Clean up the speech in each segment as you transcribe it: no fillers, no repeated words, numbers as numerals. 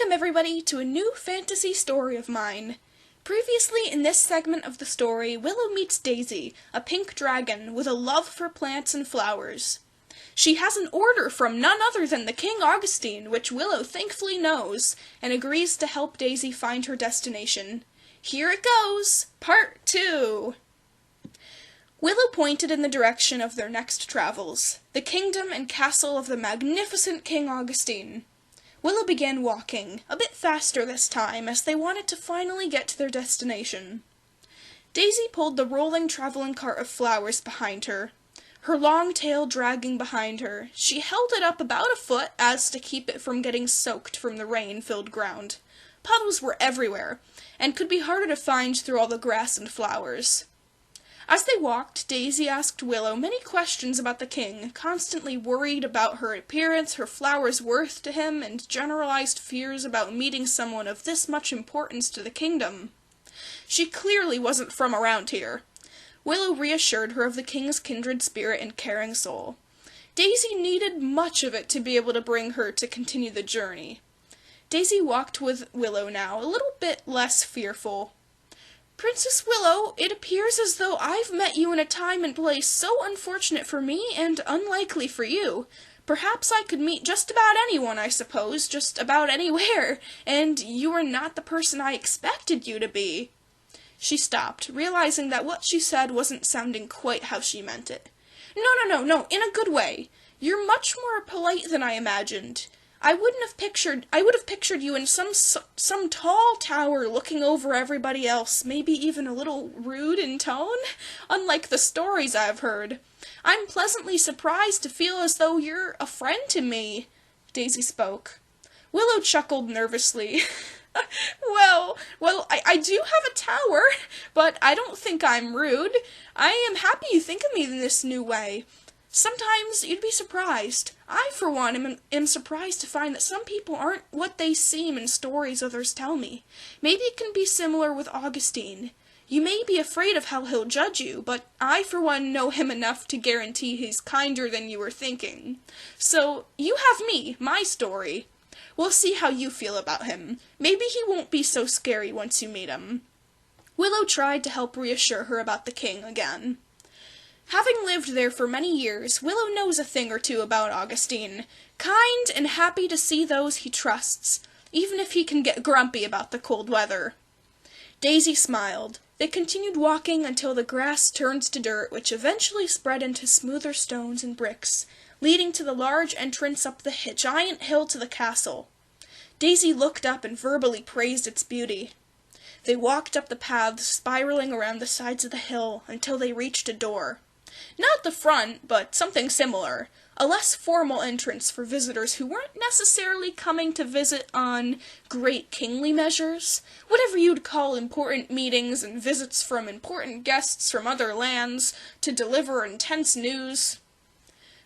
Welcome everybody to a new fantasy story of mine. Previously in this segment of the story, Willow meets Daisy, a pink dragon with a love for plants and flowers. She has an order from none other than the King Augustin, which Willow thankfully knows, and agrees to help Daisy find her destination. Here it goes! Part 2! Willow pointed in the direction of their next travels, the kingdom and castle of the magnificent King Augustin. Willow began walking, a bit faster this time, as they wanted to finally get to their destination. Daisy pulled the rolling traveling cart of flowers behind her, her long tail dragging behind her. She held it up about a foot as to keep it from getting soaked from the rain-filled ground. Puddles were everywhere, and could be harder to find through all the grass and flowers. As they walked, Daisy asked Willow many questions about the king, constantly worried about her appearance, her flowers' worth to him, and generalized fears about meeting someone of this much importance to the kingdom. She clearly wasn't from around here. Willow reassured her of the king's kindred spirit and caring soul. Daisy needed much of it to be able to bring her to continue the journey. Daisy walked with Willow now, a little bit less fearful. "Princess Willow, it appears as though I've met you in a time and place so unfortunate for me and unlikely for you. Perhaps I could meet just about anyone, I suppose, just about anywhere, and you are not the person I expected you to be." She stopped, realizing that what she said wasn't sounding quite how she meant it. No, in a good way. You're much more polite than I imagined. I would have pictured you in some tall tower looking over everybody else, maybe even a little rude in tone, unlike the stories I've heard. I'm pleasantly surprised to feel as though you're a friend to me," Daisy spoke. Willow chuckled nervously. Well, I do have a tower, but I don't think I'm rude. I am happy you think of me in this new way. Sometimes you'd be surprised. I, for one, am surprised to find that some people aren't what they seem in stories others tell me. Maybe it can be similar with Augustine. You may be afraid of how he'll judge you, but I, for one, know him enough to guarantee he's kinder than you were thinking. So, you have me, my story. We'll see how you feel about him. Maybe he won't be so scary once you meet him. Willow tried to help reassure her about the king again. Having lived there for many years, Willow knows a thing or two about Augustine. Kind and happy to see those he trusts, even if he can get grumpy about the cold weather. Daisy smiled. They continued walking until the grass turned to dirt, which eventually spread into smoother stones and bricks, leading to the large entrance up the giant hill to the castle. Daisy looked up and verbally praised its beauty. They walked up the paths, spiraling around the sides of the hill, until they reached a door. Not the front, but something similar. A less formal entrance for visitors who weren't necessarily coming to visit on great kingly measures, whatever you'd call important meetings and visits from important guests from other lands to deliver intense news.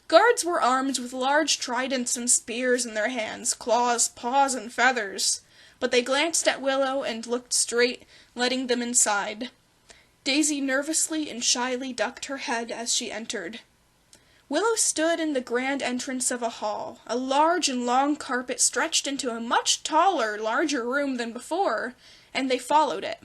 Guards were armed with large tridents and spears in their hands, claws, paws, and feathers, but they glanced at Willow and looked straight, letting them inside. Daisy nervously and shyly ducked her head as she entered. Willow stood in the grand entrance of a hall. A large and long carpet stretched into a much taller, larger room than before, and they followed it.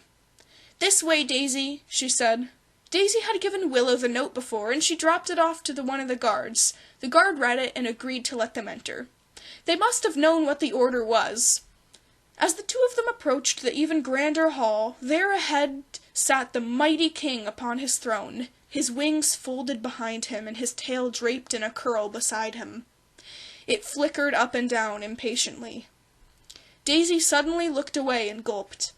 "This way, Daisy," she said. Daisy had given Willow the note before, and she dropped it off to one of the guards. The guard read it and agreed to let them enter. They must have known what the order was. As the two of them approached the even grander hall, there ahead sat the mighty king upon his throne, his wings folded behind him and his tail draped in a curl beside him. It flickered up and down impatiently. Daisy suddenly looked away and gulped.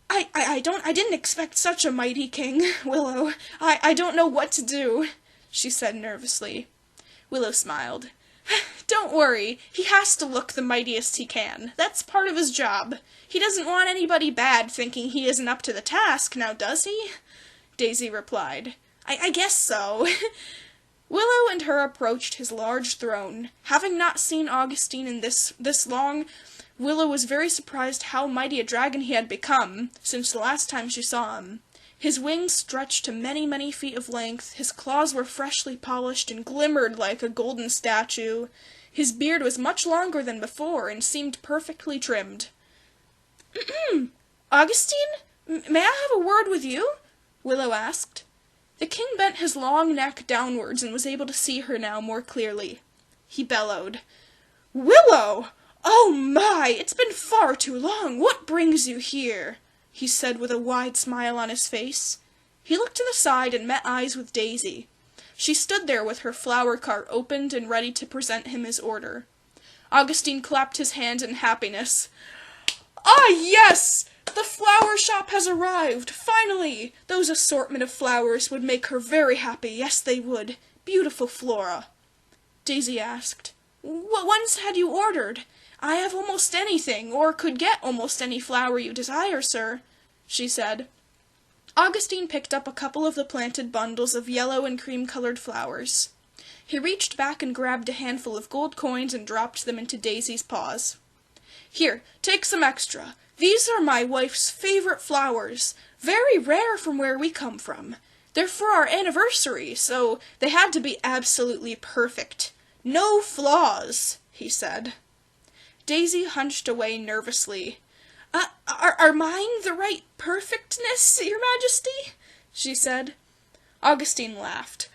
I didn't expect such a mighty king, Willow. I don't know what to do," she said nervously. Willow smiled. "Don't worry, he has to look the mightiest he can. That's part of his job. He doesn't want anybody bad thinking he isn't up to the task, now does he?" Daisy replied. I guess so." Willow and her approached his large throne. Having not seen Augustine in this long, Willow was very surprised how mighty a dragon he had become since the last time she saw him. His wings stretched to many, many feet of length, his claws were freshly polished and glimmered like a golden statue. His beard was much longer than before and seemed perfectly trimmed. Augustine, may I have a word with you? Willow asked. The king bent his long neck downwards and was able to see her now more clearly. He bellowed, "Willow! Oh my, it's been far too long. What brings you here?" he said with a wide smile on his face. He looked to the side and met eyes with Daisy. She stood there with her flower cart opened and ready to present him his order. Augustine clapped his hands in happiness. "Ah, yes! The flower shop has arrived! Finally! Those assortment of flowers would make her very happy, yes they would. Beautiful Flora." Daisy asked, "What ones had you ordered? I have almost anything, or could get almost any flower you desire, sir," she said. Augustine picked up a couple of the planted bundles of yellow and cream-colored flowers. He reached back and grabbed a handful of gold coins and dropped them into Daisy's paws. "Here, take some extra. These are my wife's favorite flowers, very rare from where we come from. They're for our anniversary, so they had to be absolutely perfect. No flaws," he said. Daisy hunched away nervously. Are mine the right perfectness, Your Majesty?" she said. Augustine laughed.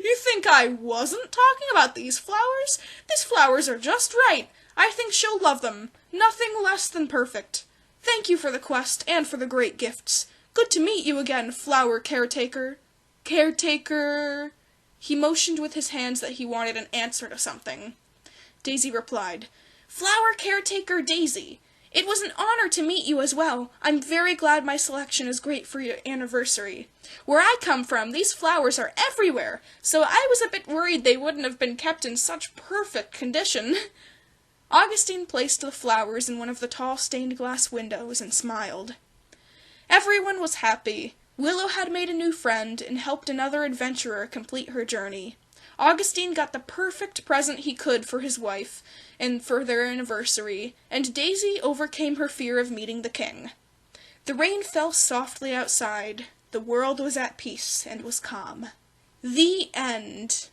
"You think I wasn't talking about these flowers? These flowers are just right. I think she'll love them. Nothing less than perfect. Thank you for the quest and for the great gifts. Good to meet you again, flower caretaker." "Caretaker..." He motioned with his hands that he wanted an answer to something. Daisy replied, "Flower caretaker Daisy. It was an honor to meet you as well. I'm very glad my selection is great for your anniversary. Where I come from, these flowers are everywhere, so I was a bit worried they wouldn't have been kept in such perfect condition." Augustine placed the flowers in one of the tall stained glass windows and smiled. Everyone was happy. Willow had made a new friend and helped another adventurer complete her journey. Augustine got the perfect present he could for his wife and for their anniversary, and Daisy overcame her fear of meeting the king. The rain fell softly outside. The world was at peace and was calm. The end.